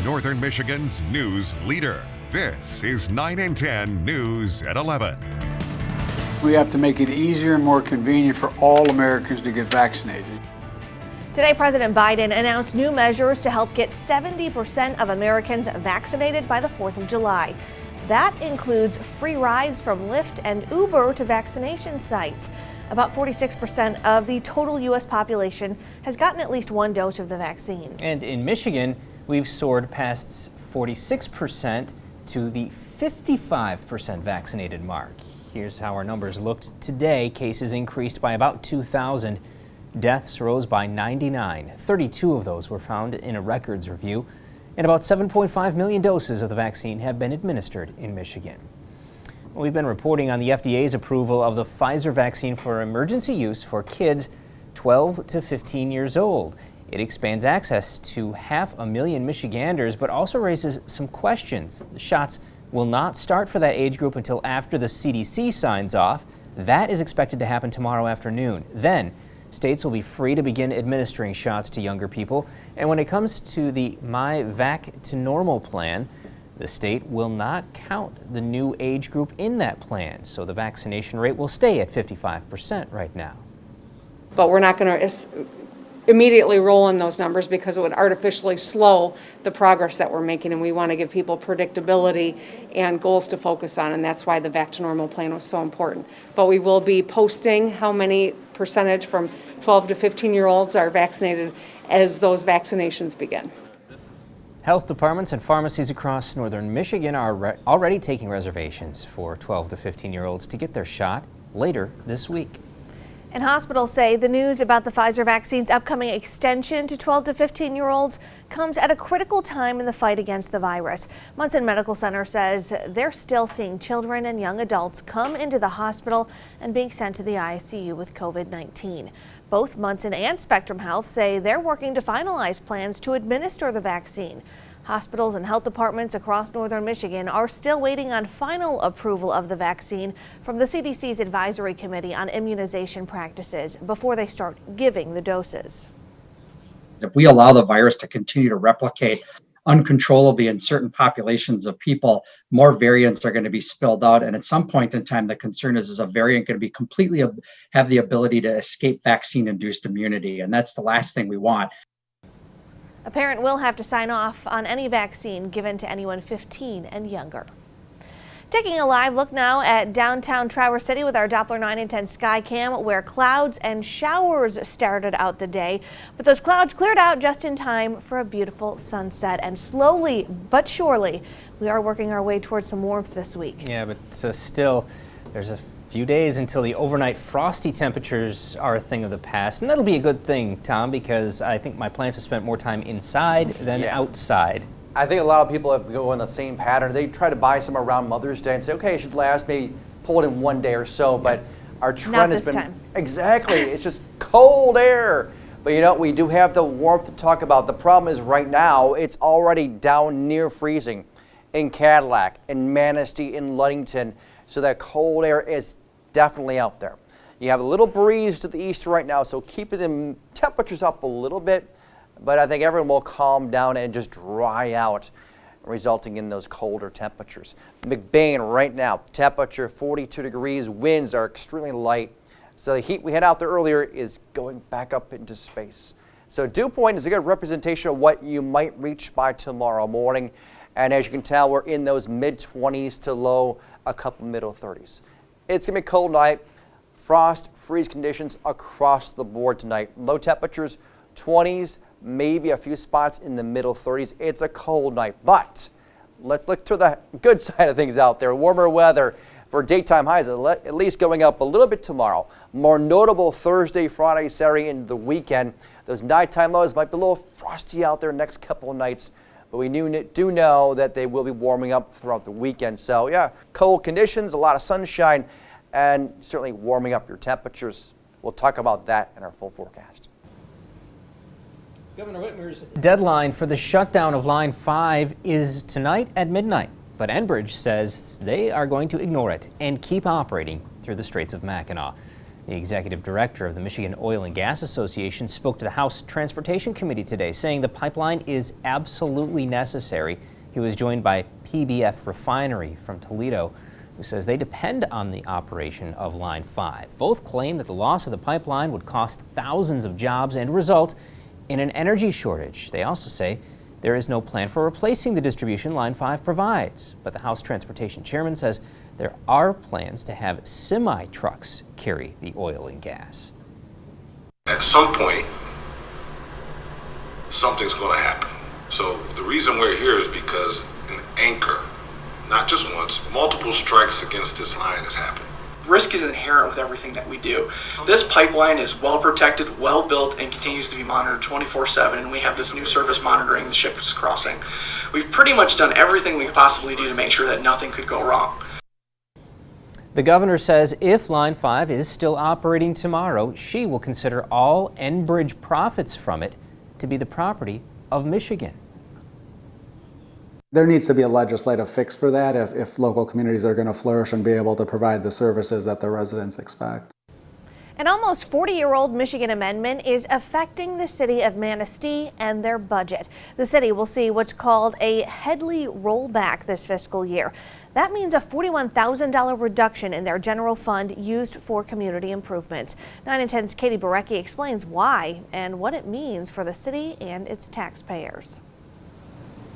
Northern Michigan's news leader. This is 9 and 10 News at 11. We have to make it easier and more convenient for all Americans to get vaccinated. Today, President Biden announced new measures to help get 70% of Americans vaccinated by the 4th of July. That includes free rides from Lyft and Uber to vaccination sites. About 46% of the total U.S. population has gotten at least one dose of the vaccine. And in Michigan, we've soared past 46% to the 55% vaccinated mark. Here's how our numbers looked today. Cases increased by about 2,000. Deaths rose by 99. 32 of those were found in a records review. And about 7.5 million doses of the vaccine have been administered in Michigan. We've been reporting on the FDA's approval of the Pfizer vaccine for emergency use for kids 12 to 15 years old. It expands access to 500,000 Michiganders, but also raises some questions. The shots will not start for that age group until after the CDC signs off. That is expected to happen tomorrow afternoon. Then, states will be free to begin administering shots to younger people. And when it comes to the My Vac to Normal plan, the state will not count the new age group in that plan, so the vaccination rate will stay at 55% right now. But we're not going to immediately roll in those numbers because it would artificially slow the progress that we're making, and we want to give people predictability and goals to focus on, and that's why the Back to Normal plan was so important. But we will be posting how many percentage from 12 to 15-year-olds are vaccinated as those vaccinations begin. Health departments and pharmacies across northern Michigan are already taking reservations for 12 to 15-year-olds to get their shot later this week. And hospitals say the news about the Pfizer vaccine's upcoming extension to 12 to 15-year-olds comes at a critical time in the fight against the virus. Munson Medical Center says they're still seeing children and young adults come into the hospital and being sent to the ICU with COVID-19. Both Munson and Spectrum Health say they're working to finalize plans to administer the vaccine. Hospitals and health departments across northern Michigan are still waiting on final approval of the vaccine from the CDC's Advisory Committee on Immunization Practices before they start giving the doses. If we allow the virus to continue to replicate uncontrollably in certain populations of people, more variants are going to be spilled out. And at some point in time, the concern is a variant going to be completely have the ability to escape vaccine-induced immunity? And that's the last thing we want. A parent will have to sign off on any vaccine given to anyone 15 and younger. Taking a live look now at downtown Traverse City with our Doppler 9 and 10 Skycam, where clouds and showers started out the day. But those clouds cleared out just in time for a beautiful sunset. And slowly but surely, we are working our way towards some warmth this week. Yeah, but still, there's a few days until the overnight frosty temperatures are a thing of the past. And that'll be a good thing, Tom, because I think my plants have spent more time inside than outside. I think a lot of people have go in the same pattern. They try to buy some around Mother's Day and say, okay, it should last, maybe pull it in one day or so, but our trend has been time. Exactly, it's just cold air. But you know, we do have the warmth to talk about. The problem is right now, it's already down near freezing in Cadillac, in Manistee, in Ludington. So that cold air is definitely out there. You have a little breeze to the east right now, so keeping the temperatures up a little bit. But I think everyone will calm down and just dry out, resulting in those colder temperatures. McBain right now, temperature 42 degrees, winds are extremely light. So the heat we had out there earlier is going back up into space. So dew point is a good representation of what you might reach by tomorrow morning. And as you can tell, we're in those mid-20s to low, a couple middle 30s. It's going to be a cold night. Frost, freeze conditions across the board tonight. Low temperatures, 20s. Maybe a few spots in the middle 30s. It's a cold night, but let's look to the good side of things out there. Warmer weather for daytime highs, at least going up a little bit tomorrow. More notable Thursday, Friday, Saturday, and the weekend. Those nighttime lows might be a little frosty out there next couple of nights, but we do know that they will be warming up throughout the weekend. So yeah, cold conditions, a lot of sunshine, and certainly warming up your temperatures. We'll talk about that in our full forecast. Governor Whitmer's deadline for the shutdown of Line 5 is tonight at midnight, but Enbridge says they are going to ignore it and keep operating through the Straits of Mackinac. The executive director of the Michigan Oil and Gas Association spoke to the House Transportation Committee today, saying the pipeline is absolutely necessary. He was joined by PBF Refinery from Toledo, who says they depend on the operation of Line 5. Both claim that the loss of the pipeline would cost thousands of jobs and result in an energy shortage. They also say there is no plan for replacing the distribution Line 5 provides. But the House Transportation Chairman says there are plans to have semi-trucks carry the oil and gas. At some point, something's going to happen. So the reason we're here is because an anchor, not just once, multiple strikes against this line has happened. Risk is inherent with everything that we do. This pipeline is well protected, well built, and continues to be monitored 24/7, and we have this new service monitoring the ships crossing. We've pretty much done everything we could possibly do to make sure that nothing could go wrong. The governor says if Line 5 is still operating tomorrow, she will consider all Enbridge profits from it to be the property of Michigan. There needs to be a legislative fix for that if local communities are going to flourish and be able to provide the services that the residents expect. An almost 40-year-old Michigan amendment is affecting the city of Manistee and their budget. The city will see what's called a Headley rollback this fiscal year. That means a $41,000 reduction in their general fund used for community improvements. 9 and 10's Katie Barecki explains why and what it means for the city and its taxpayers.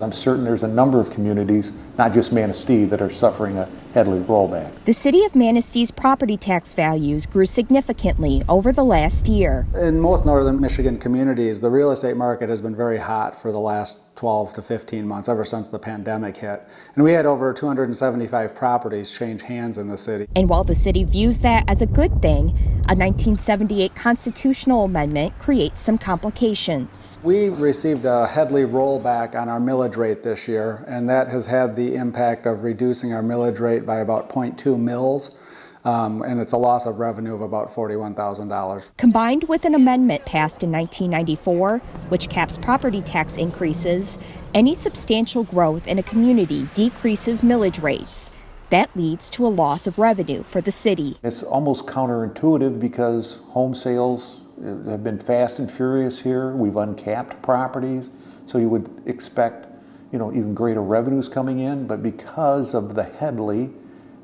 I'm certain there's a number of communities, not just Manistee, that are suffering a Headley rollback. The city of Manistee's property tax values grew significantly over the last year. In most northern Michigan communities, the real estate market has been very hot for the last 12 to 15 months, ever since the pandemic hit. And we had over 275 properties change hands in the city. And while the city views that as a good thing, a 1978 constitutional amendment creates some complications. We received a Headley rollback on our millage rate this year, and that has had the impact of reducing our millage rate by about 0.2 mils. And it's a loss of revenue of about $41,000. Combined with an amendment passed in 1994, which caps property tax increases, any substantial growth in a community decreases millage rates. That leads to a loss of revenue for the city. It's almost counterintuitive because home sales have been fast and furious here. We've uncapped properties, so you would expect, even greater revenues coming in, but because of the Headley,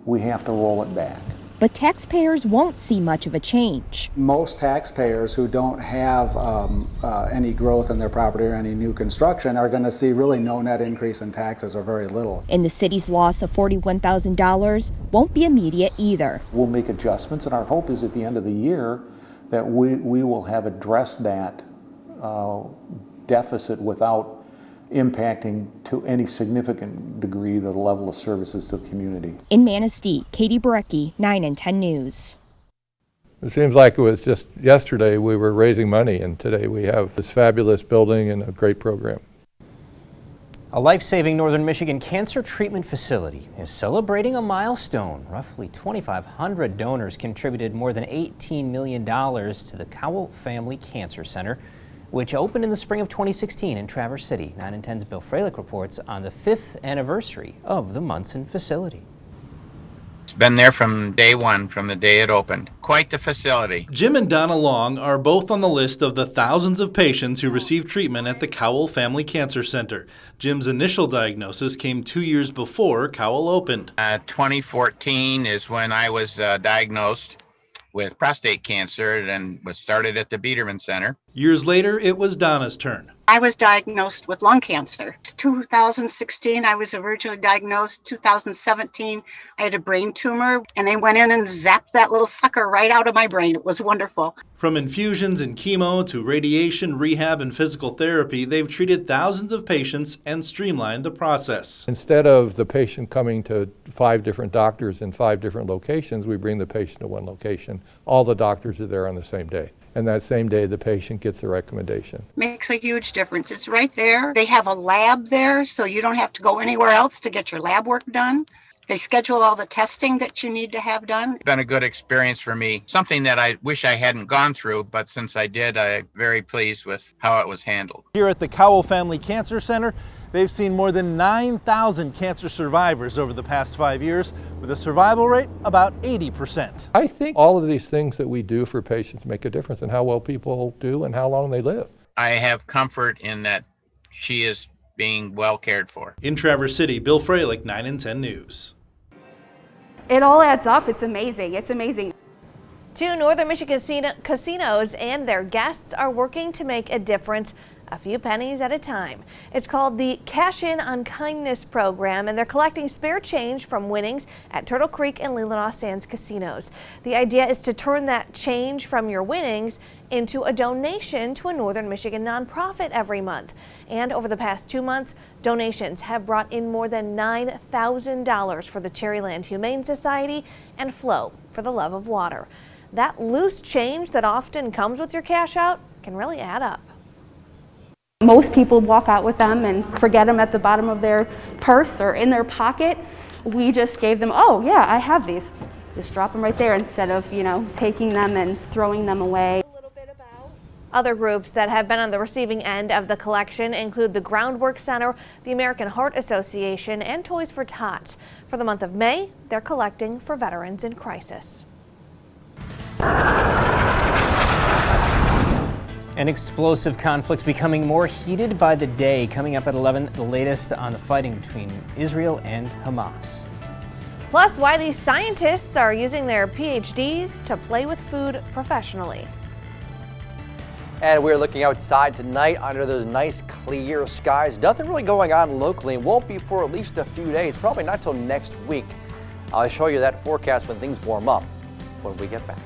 we have to roll it back. But taxpayers won't see much of a change. Most taxpayers who don't have any growth in their property or any new construction are going to see really no net increase in taxes or very little. And the city's loss of $41,000 won't be immediate either. We'll make adjustments, and our hope is at the end of the year that we will have addressed that deficit without impacting to any significant degree the level of services to the community. In Manistee, Katie Barecki, 9 and 10 News. It seems like it was just yesterday we were raising money, and today we have this fabulous building and a great program. A life-saving Northern Michigan cancer treatment facility is celebrating a milestone. Roughly 2,500 donors contributed more than $18 million to the Cowell Family Cancer Center, which opened in the spring of 2016 in Traverse City. 9 and 10's Bill Freilich reports on the 5th anniversary of the Munson facility. It's been there from day one, from the day it opened. Quite the facility. Jim and Donna Long are both on the list of the thousands of patients who receive treatment at the Cowell Family Cancer Center. Jim's initial diagnosis came 2 years before Cowell opened. 2014 is when I was diagnosed with prostate cancer and was started at the Biederman Center. Years later, it was Donna's turn. I was diagnosed with lung cancer. 2016, I was originally diagnosed. 2017, I had a brain tumor, and they went in and zapped that little sucker right out of my brain. It was wonderful. From infusions and chemo to radiation, rehab, and physical therapy, they've treated thousands of patients and streamlined the process. Instead of the patient coming to 5 different doctors in 5 different locations, we bring the patient to one location. All the doctors are there on the same day. And that same day, the patient gets the recommendation. Makes a huge difference. It's right there. They have a lab there, so you don't have to go anywhere else to get your lab work done. They schedule all the testing that you need to have done. It's been a good experience for me. Something that I wish I hadn't gone through, but since I did, I'm very pleased with how it was handled. Here at the Cowell Family Cancer Center, They've seen more than 9,000 cancer survivors over the past 5 years, with a survival rate about 80%. I think all of these things that we do for patients make a difference in how well people do and how long they live. I have comfort in that she is being well cared for. In Traverse City, Bill Freilich, 9 and 10 News. It all adds up. It's amazing. It's amazing. 2 Northern Michigan casinos and their guests are working to make a difference a few pennies at a time. It's called the Cash In on Kindness program, and they're collecting spare change from winnings at Turtle Creek and Leelanau Sands casinos. The idea is to turn that change from your winnings into a donation to a Northern Michigan nonprofit every month. And over the past 2 months, donations have brought in more than $9,000 for the Cherryland Humane Society and Flow for the Love of Water. That loose change that often comes with your cash out can really add up. Most people walk out with them and forget them at the bottom of their purse or in their pocket. We just gave them, oh yeah, I have these. Just drop them right there instead of, taking them and throwing them away. Other groups that have been on the receiving end of the collection include the Groundwork Center, the American Heart Association, and Toys for Tots. For the month of May, they're collecting for veterans in crisis. An explosive conflict becoming more heated by the day. Coming up at 11, the latest on the fighting between Israel and Hamas. Plus, why these scientists are using their PhDs to play with food professionally. And we're looking outside tonight under those nice clear skies. Nothing really going on locally. It won't be for at least a few days, probably not till next week. I'll show you that forecast when things warm up when we get back.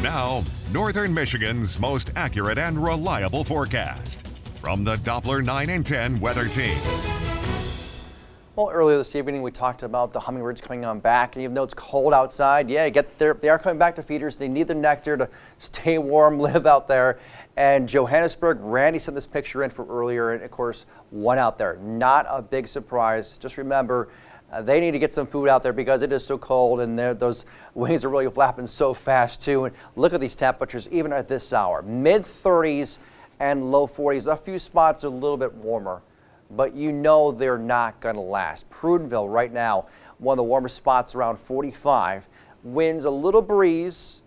Now, Northern Michigan's most accurate and reliable forecast from the Doppler 9 and 10 weather team. Well, earlier this evening we talked about the hummingbirds coming on back, and even though it's cold outside, yeah, they are coming back to feeders. They need the nectar to stay warm, live out there. And Johannesburg, Randy sent this picture in from earlier, and of course, one out there. Not a big surprise. Just remember, they need to get some food out there because it is so cold, and those wings are really flapping so fast too. And look at these temperatures, even at this hour, mid 30s and low 40s. A few spots are a little bit warmer. but you know they're not going to last. Prudenville right now, one of the warmest spots, around 45. Winds, a little breeze,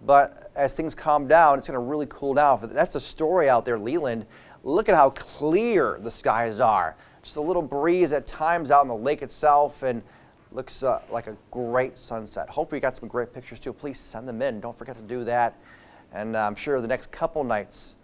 but as things calm down, it's going to really cool down. That's the story out there, Leland. Look at how clear the skies are. Just a little breeze at times out in the lake itself, and looks like a great sunset. Hopefully you got some great pictures too. Please send them in. Don't forget to do that. And I'm sure the next couple nights,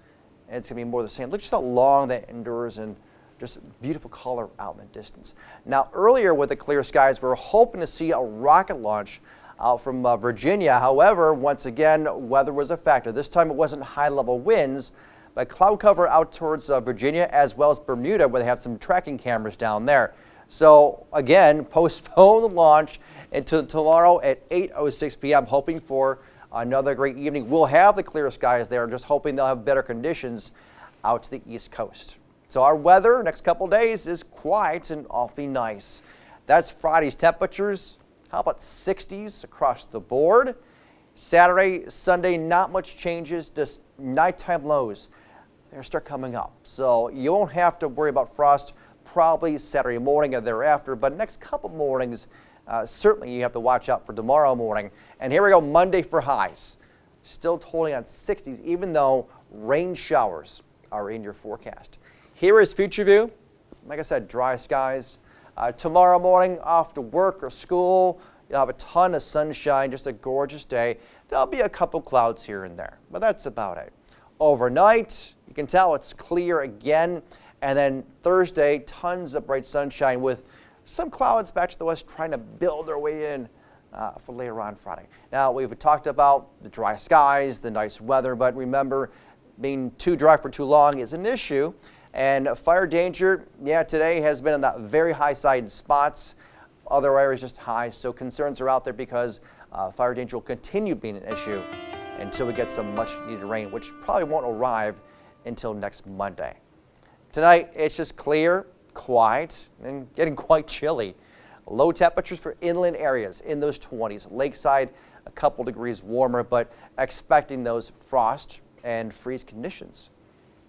it's going to be more the same. Look just how long that endures, and just beautiful color out in the distance. Now, earlier with the clear skies, we were hoping to see a rocket launch out from Virginia. However, once again, weather was a factor. This time it wasn't high-level winds, but cloud cover out towards Virginia as well as Bermuda, where they have some tracking cameras down there. So again, postpone the launch until tomorrow at 8:06 p.m. hoping for another great evening. We'll have the clear skies there, just hoping they'll have better conditions out to the East Coast. So our weather next couple days is quiet and awfully nice. That's Friday's temperatures. How about 60s across the board? Saturday, Sunday, not much changes, just nighttime lows. They'll start coming up. So you won't have to worry about frost probably Saturday morning or thereafter, but next couple mornings, certainly you have to watch out for tomorrow morning. And here we go, Monday for highs. Still holding on 60s, even though rain showers are in your forecast. Here is future view. Like I said, dry skies. Tomorrow morning, off to work or school, you'll have a ton of sunshine, just a gorgeous day. There'll be a couple clouds here and there, but that's about it. Overnight, you can tell it's clear again. And then Thursday, tons of bright sunshine with some clouds back to the west trying to build their way in for later on Friday. Now, we've talked about the dry skies, the nice weather, but remember, being too dry for too long is an issue. And fire danger, yeah, today has been on the very high side in spots. Other areas just high, so concerns are out there because fire danger will continue being an issue until we get some much needed rain, which probably won't arrive until next Monday. Tonight, it's just clear, quiet, and getting quite chilly. Low temperatures for inland areas in those 20s. Lakeside, a couple degrees warmer, but expecting those frost and freeze conditions.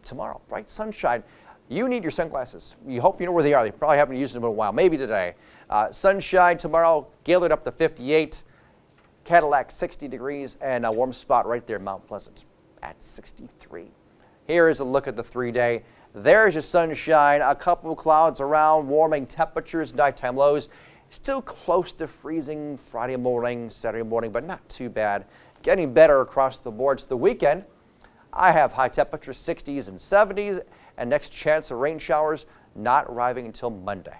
Tomorrow, bright sunshine. You need your sunglasses. You hope you know where they are. They probably haven't used them in a while, maybe today. Sunshine tomorrow, Gaylord up to 58, Cadillac 60 degrees, and a warm spot right there, Mount Pleasant at 63. Here is a look at the 3-day. There's your sunshine, a couple of clouds around, warming temperatures, nighttime lows. Still close to freezing Friday morning, Saturday morning, but not too bad. Getting better across the board. It's the weekend. I have high temperatures, 60s and 70s, and next chance of rain showers not arriving until Monday.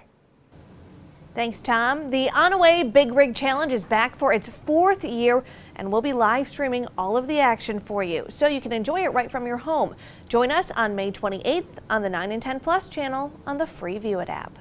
Thanks, Tom. The Onaway Big Rig Challenge is back for its 4th year, and we'll be live streaming all of the action for you, so you can enjoy it right from your home. Join us on May 28th on the 9 and 10 Plus channel on the free View It app.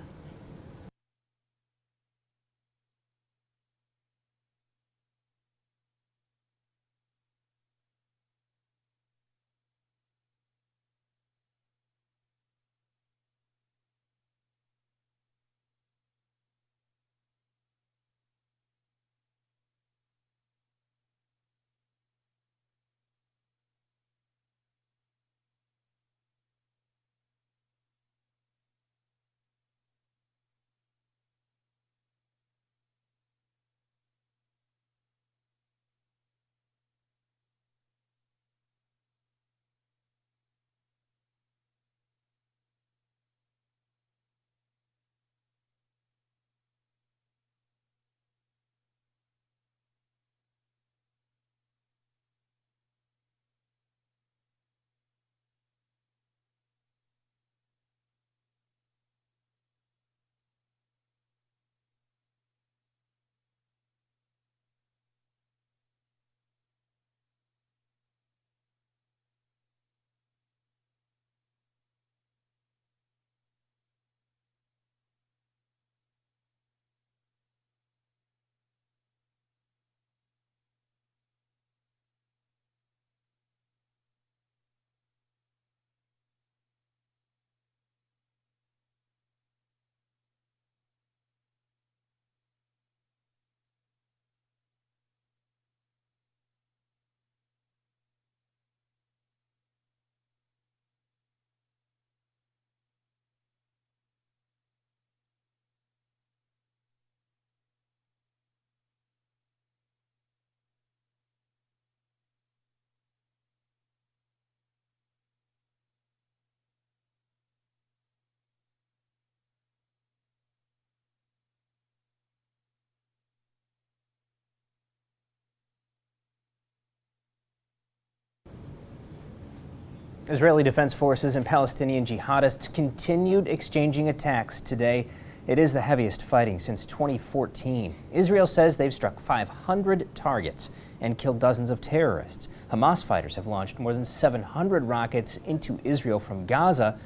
Israeli Defense Forces and Palestinian jihadists continued exchanging attacks today. It is the heaviest fighting since 2014. Israel says they've struck 500 targets and killed dozens of terrorists. Hamas fighters have launched more than 700 rockets into Israel from Gaza.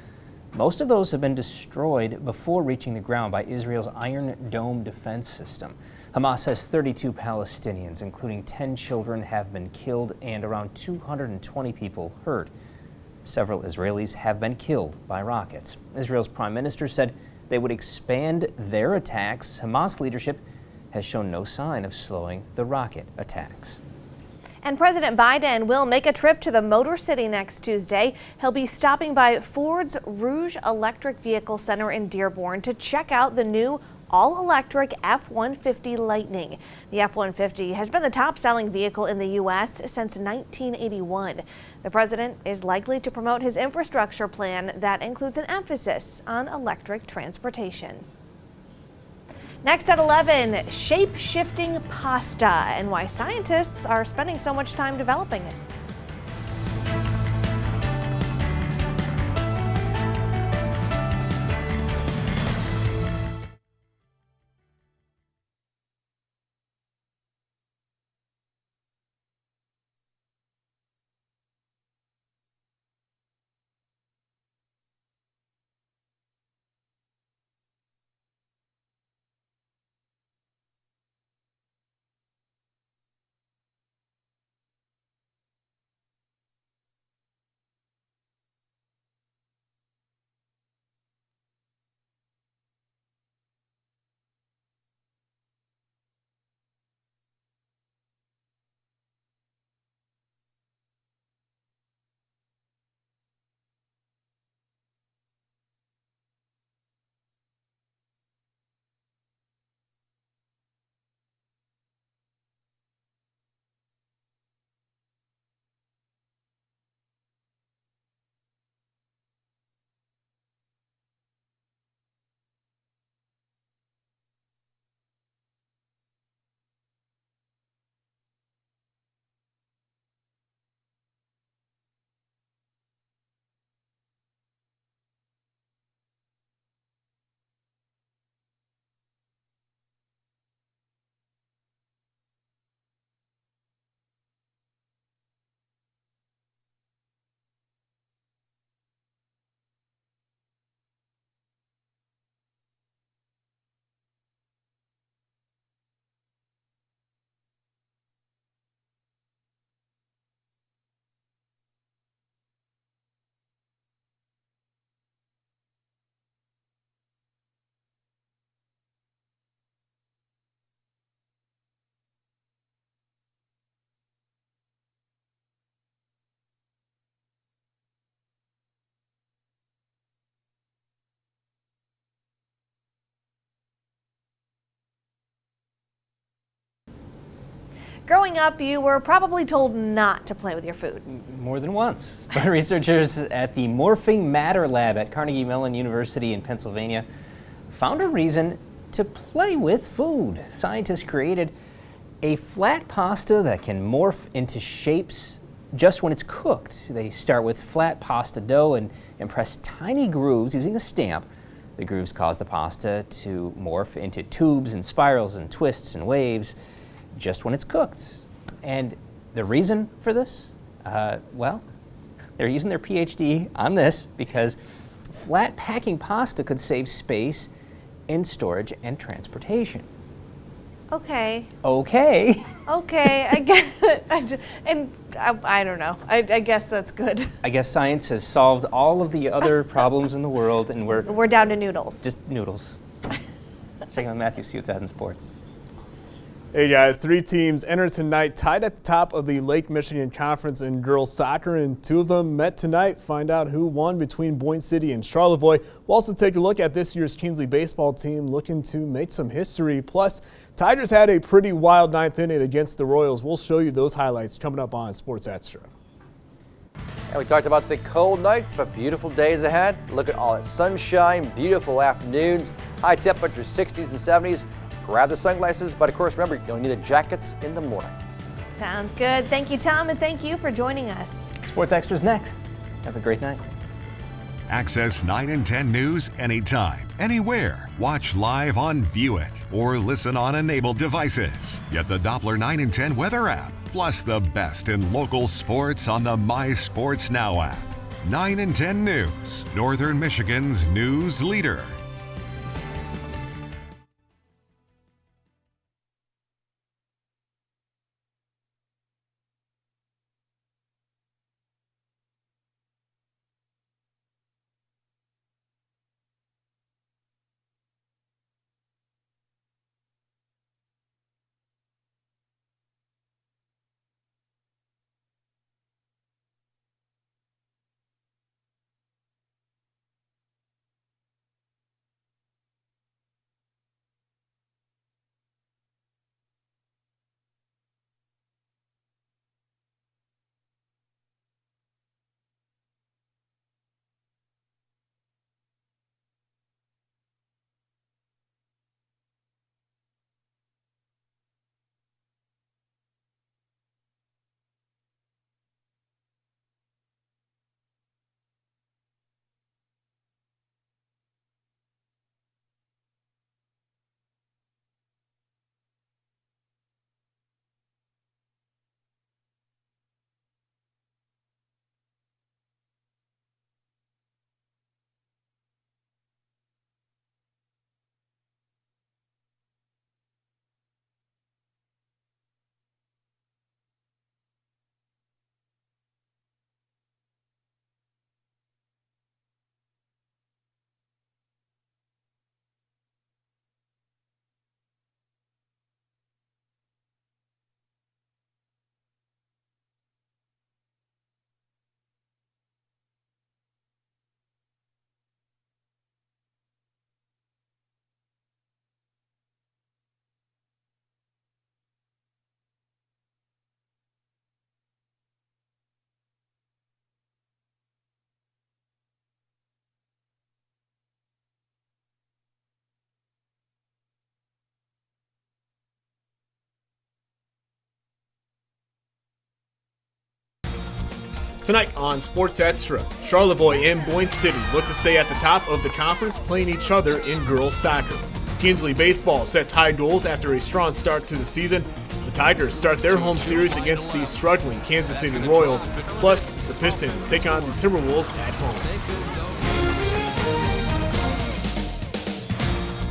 Most of those have been destroyed before reaching the ground by Israel's Iron Dome defense system. Hamas says 32 Palestinians, including 10 children, have been killed and around 220 people hurt. Several Israelis have been killed by rockets. Israel's prime minister said they would expand their attacks. Hamas leadership has shown no sign of slowing the rocket attacks. And President Biden will make a trip to the Motor City next Tuesday. He'll be stopping by Ford's Rouge Electric Vehicle Center in Dearborn to check out the new all-electric F-150 Lightning. The F-150 has been the top-selling vehicle in the U.S. since 1981. The president is likely to promote his infrastructure plan that includes an emphasis on electric transportation. Next at 11, shape-shifting pasta and why scientists are spending so much time developing it. Growing up, you were probably told not to play with your food. More than once. But researchers at the Morphing Matter Lab at Carnegie Mellon University in Pennsylvania found a reason to play with food. Scientists created a flat pasta that can morph into shapes just when it's cooked. They start with flat pasta dough and press tiny grooves using a stamp. The grooves cause the pasta to morph into tubes and spirals and twists and waves just when it's cooked. And the reason for this? Well, they're using their PhD on this because flat packing pasta could save space in storage and transportation. Okay. Okay. Okay, I get it. I don't know. I guess that's good. I guess science has solved all of the other problems in the world, and we're down to noodles. Just noodles. Let's check out Matthew, see what's at in sports. Hey guys, 3 teams entered tonight tied at the top of the Lake Michigan Conference in girls soccer, and 2 of them met tonight. Find out who won between Boyne City and Charlevoix. We'll also take a look at this year's Kingsley baseball team looking to make some history. Plus, Tigers had a pretty wild 9th inning against the Royals. We'll show you those highlights coming up on Sports Extra. And we talked about the cold nights, but beautiful days ahead. Look at all that sunshine, beautiful afternoons, high temperatures 60s and 70s. Grab the sunglasses, but of course, remember, you'll need the jackets in the morning. Sounds good. Thank you, Tom, and thank you for joining us. Sports Extra's next. Have a great night. Access 9 and 10 news anytime, anywhere. Watch live on View It or listen on enabled devices. Get the Doppler 9 and 10 weather app, plus the best in local sports on the My Sports Now app. 9 and 10 News, Northern Michigan's news leader. Tonight on Sports Extra, Charlevoix and Boyne City look to stay at the top of the conference, playing each other in girls soccer. Kinsley baseball sets high goals after a strong start to the season. The Tigers start their home series against the struggling Kansas City Royals. Plus, the Pistons take on the Timberwolves at home.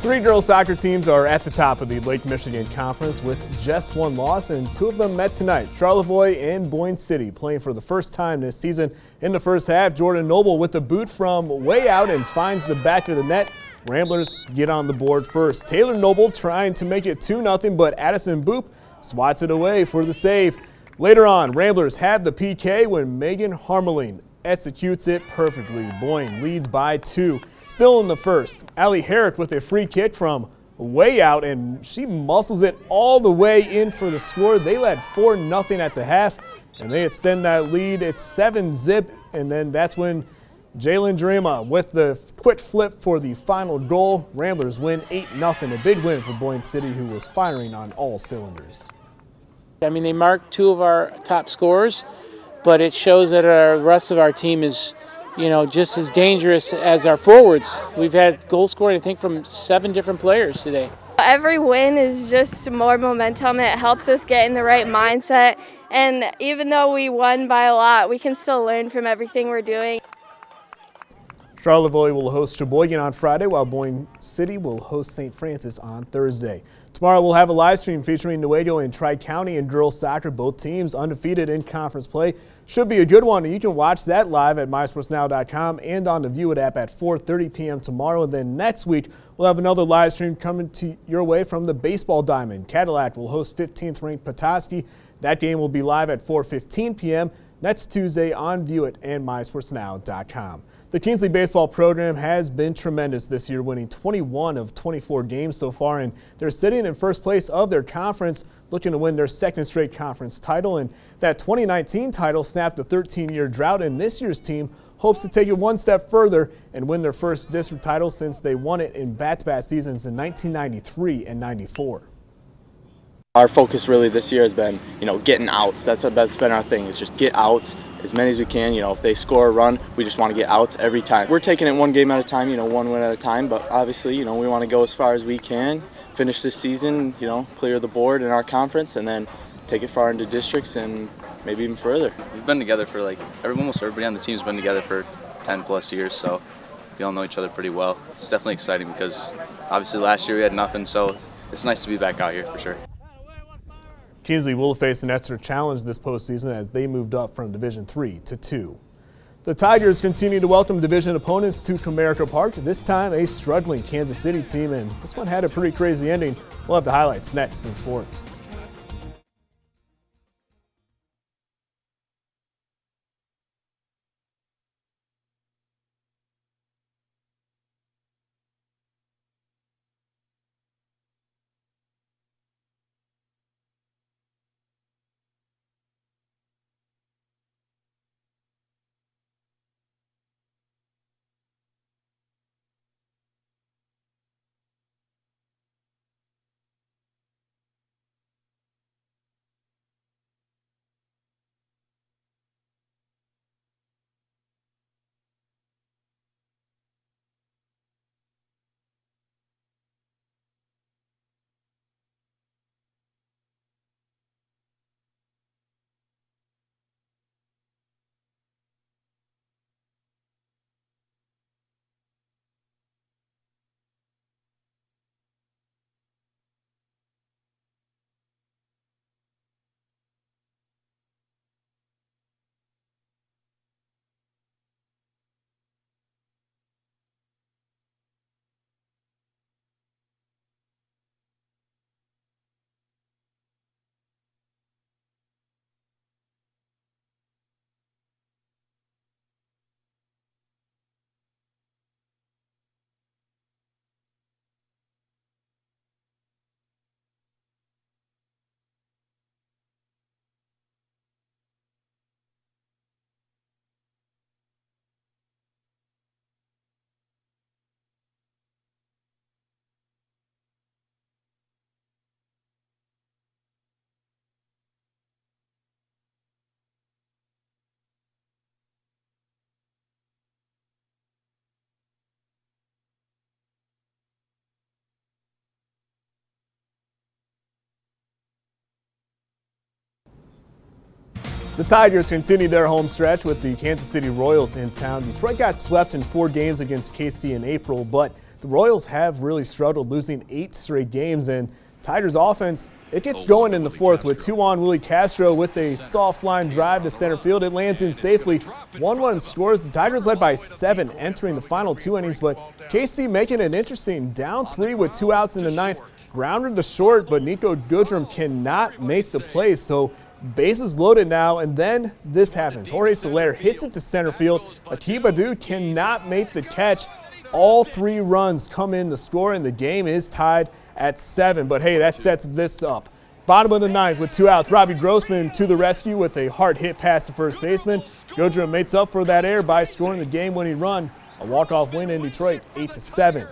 3 girls soccer teams are at the top of the Lake Michigan Conference with just 1 loss, and 2 of them met tonight. Charlevoix and Boyne City playing for the first time this season. In the first half, Jordan Noble with the boot from way out and finds the back of the net. Ramblers get on the board first. Taylor Noble trying to make it 2-0, but Addison Boop swats it away for the save. Later on, Ramblers have the PK when Megan Harmeling executes it perfectly. Boyne leads by 2. Still in the first, Allie Herrick with a free kick from way out, and she muscles it all the way in for the score. They led 4-0 at the half, and they extend that lead. It's 7-0, and then that's when Jalen Drema with the quick flip for the final goal. Ramblers win 8-0, a big win for Boyne City, who was firing on all cylinders. I mean, they marked 2 of our top scorers, but it shows that the rest of our team is, just as dangerous as our forwards. We've had goal scoring, I think, from 7 different players today. Every win is just more momentum. It helps us get in the right mindset. And even though we won by a lot, we can still learn from everything we're doing. Charlevoix will host Sheboygan on Friday, while Boyne City will host St. Francis on Thursday. Tomorrow we'll have a live stream featuring Newaygo and Tri-County in girls soccer, both teams undefeated in conference play. Should be a good one, and you can watch that live at mysportsnow.com and on the View It app at 4:30 p.m. tomorrow. And then next week we'll have another live stream coming to your way from the Baseball Diamond. Cadillac will host 15th ranked Petoskey. That game will be live at 4:15 p.m. next Tuesday on View It and mysportsnow.com. The Kinsley baseball program has been tremendous this year, winning 21 of 24 games so far, and they're sitting in first place of their conference, looking to win their 2nd straight conference title. And that 2019 title snapped a 13-year drought, and this year's team hopes to take it one step further and win their first district title since they won it in back-to-back seasons in 1993 and 94. Our focus really this year has been, getting outs. That's been our thing, is just get outs, as many as we can. You know, if they score a run, we just want to get outs every time. We're taking it one game at a time, you know, one win at a time, but obviously, you know, we want to go as far as we can, finish this season, you know, clear the board in our conference, and then take it far into districts and maybe even further. We've been together for almost everybody on the team's been together for 10 plus years, so we all know each other pretty well. It's definitely exciting because obviously last year we had nothing, so it's nice to be back out here for sure. Kingsley will face an extra challenge this postseason as they moved up from Division III to II. The Tigers continue to welcome division opponents to Comerica Park, this time a struggling Kansas City team, and this one had a pretty crazy ending. We'll have the highlights next in sports. The Tigers continue their home stretch with the Kansas City Royals in town. Detroit got swept in 4 games against KC in April, but the Royals have really struggled, losing 8 straight games. And Tigers offense, it gets going in the 4th with 2-on Willie Castro with a soft line drive to center field. It lands in safely. 1-1 scores. The Tigers led by 7 entering the final 2 innings, but KC making it interesting. Down 3 with 2 outs in the 9th. Grounded to short, but Nico Goodrum cannot make the play. So bases loaded now, and then this happens. Jorge Soler hits it to center field. Akib Adu cannot make the catch. All 3 runs come in to score, and the game is tied at 7. But hey, that sets this up. Bottom of the 9th with 2 outs. Robbie Grossman to the rescue with a hard hit past the first baseman. Goodrum makes up for that error by scoring the game-winning run. A walk-off win in Detroit, 8-7.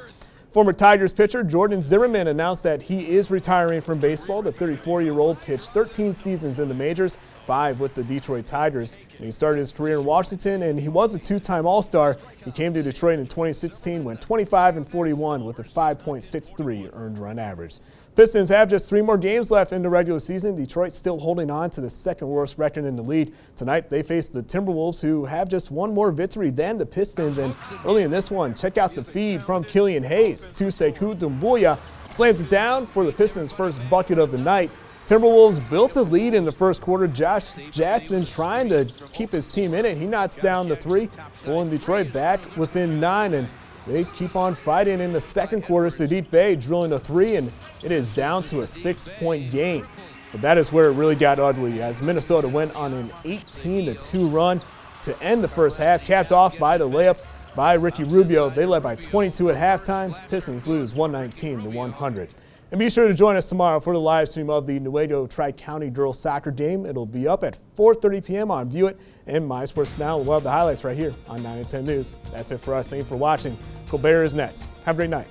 Former Tigers pitcher Jordan Zimmerman announced that he is retiring from baseball. The 34-year-old pitched 13 seasons in the majors, 5 with the Detroit Tigers. And he started his career in Washington, and he was a 2-time All-Star. He came to Detroit in 2016, went 25-41 with a 5.63 earned run average. Pistons have just 3 more games left in the regular season. Detroit still holding on to the 2nd worst record in the league. Tonight they face the Timberwolves, who have just 1 more victory than the Pistons. And early in this one, check out the feed from Killian Hayes. Sekou Doumbouya slams it down for the Pistons' first bucket of the night. Timberwolves built a lead in the first quarter. Josh Jackson trying to keep his team in it. He knocks down the 3, pulling Detroit back within 9, and they keep on fighting in the second quarter. Saddiq Bey drilling a 3, and it is down to a 6-point game. But that is where it really got ugly as Minnesota went on an 18-2 run to end the first half, capped off by the layup by Ricky Rubio. They led by 22 at halftime. Pistons lose 119-100. And be sure to join us tomorrow for the live stream of the Nuevo Tri-County Girls Soccer game. It'll be up at 4:30 p.m. on View It and My Sports Now. We'll have the highlights right here on 9 and 10 News. That's it for us. Thank you for watching. Colbert is next. Have a great night.